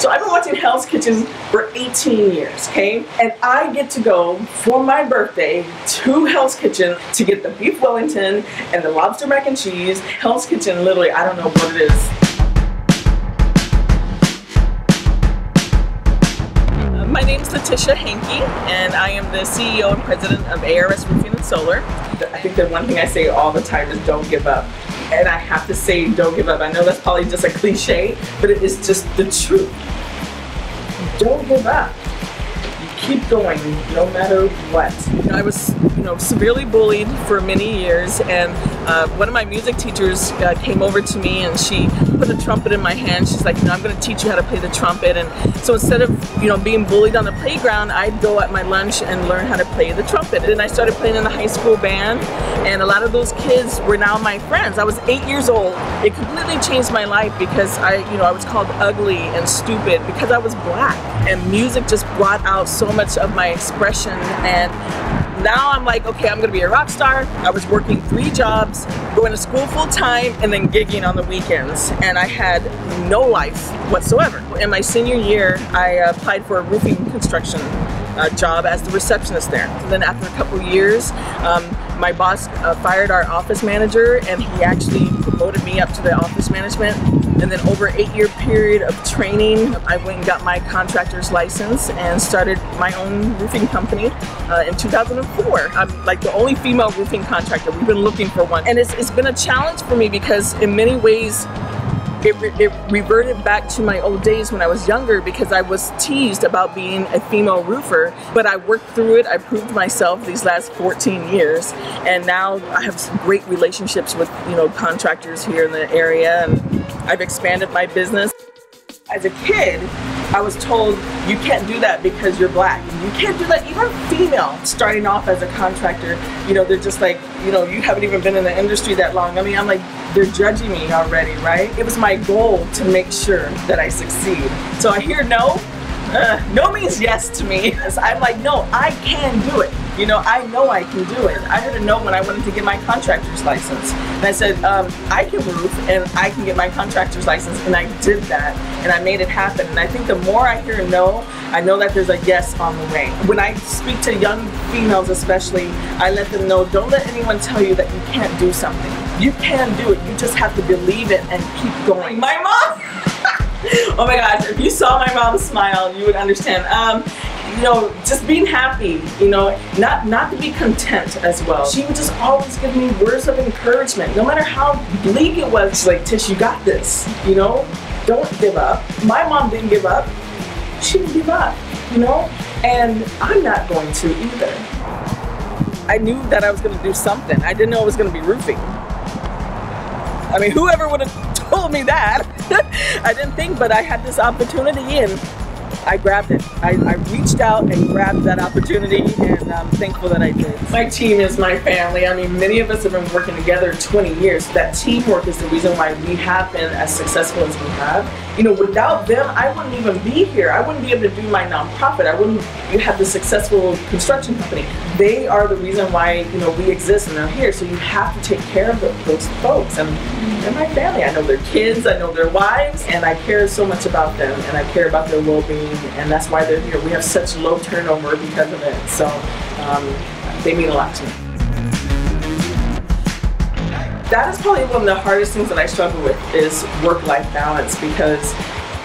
So I've been watching Hell's Kitchen for 18 years, okay? And I get to go for my birthday to Hell's Kitchen to get the beef Wellington and the lobster mac and cheese. Hell's Kitchen, literally, I don't know what it is. My name is Letitia Hanke, and I am the CEO and president of ARS Roofing and Solar. I think the one thing I say all the time is don't give up. And I have to say don't give up. I know that's probably just a cliche, but it is just the truth. Don't give up. Keep going, no matter what. I was, severely bullied for many years, and one of my music teachers came over to me and she put a trumpet in my hand. She's like, I'm going to teach you how to play the trumpet. And so instead of, being bullied on the playground, I'd go at my lunch and learn how to play the trumpet. And I started playing in the high school band, and a lot of those kids were now my friends. I was 8 years old. It completely changed my life because I was called ugly and stupid because I was black, and music just brought out so much of my expression. And now I'm like, okay, I'm gonna be a rock star. I was working 3 jobs, going to school full time, and then gigging on the weekends. And I had no life whatsoever. In my senior year, I applied for a roofing construction job as the receptionist there. And then after a couple of years, my boss fired our office manager, and he actually promoted me up to the office management. And then over an 8-year period of training, I went and got my contractor's license and started my own roofing company in 2004. I'm like the only female roofing contractor. We've been looking for one. And it's been a challenge for me because in many ways, it reverted back to my old days when I was younger because I was teased about being a female roofer, but I worked through it. I proved myself these last 14 years, and now I have some great relationships with contractors here in the area, and I've expanded my business. As a kid, I was told you can't do that because you're black. You can't do that, even female starting off as a contractor. They're just like, you haven't even been in the industry that long. I mean, I'm like, they're judging me already, right? It was my goal to make sure that I succeed. So I hear no. No means yes to me. I'm like, no, I can do it. I know I can do it. I heard a no when I wanted to get my contractor's license. And I said, I can roof and I can get my contractor's license. And I did that and I made it happen. And I think the more I hear a no, I know that there's a yes on the way. When I speak to young females especially, I let them know, don't let anyone tell you that you can't do something. You can do it. You just have to believe it and keep going. My mom! Oh my gosh, if you saw my mom smile, you would understand. Just being happy, not to be content as well. She would just always give me words of encouragement, no matter how bleak it was. She's like, Tish, you got this, don't give up. My mom didn't give up. She didn't give up, and I'm not going to either. I knew that I was going to do something. I didn't know it was going to be roofing. I mean, whoever would have told me that? I didn't think, but I had this opportunity and I grabbed it. I reached out and grabbed that opportunity, and I'm thankful that I did. My team is my family. I mean, many of us have been working together 20 years. That teamwork is the reason why we have been as successful as we have. Without them, I wouldn't even be here. I wouldn't be able to do my nonprofit. I wouldn't have the successful construction company. They are the reason why, we exist and they're here. So you have to take care of those folks. And they're my family. I know their kids, I know their wives, and I care so much about them, and I care about their well-being, and that's why they're here. We have such low turnover because of it. So they mean a lot to me. That is probably one of the hardest things that I struggle with is work-life balance because,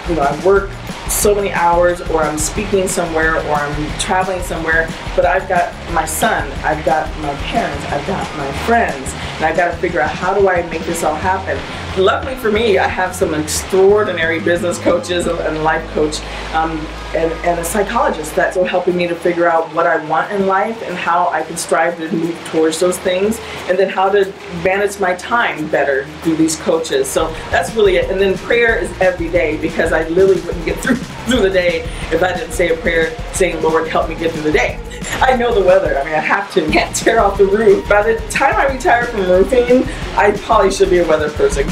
I work so many hours, or I'm speaking somewhere, or I'm traveling somewhere, but I've got my son, I've got my parents, I've got my friends, and I've got to figure out how do I make this all happen. Luckily for me, I have some extraordinary business coaches and a life coach and a psychologist that's helping me to figure out what I want in life and how I can strive to move towards those things, and then how to manage my time better through these coaches. So that's really it. And then prayer is every day, because I literally wouldn't get through the day if I didn't say a prayer saying, Lord, help me get through the day. I know the weather. I mean, I have to. Can't tear off the roof. By the time I retire from roofing, I probably should be a weather person.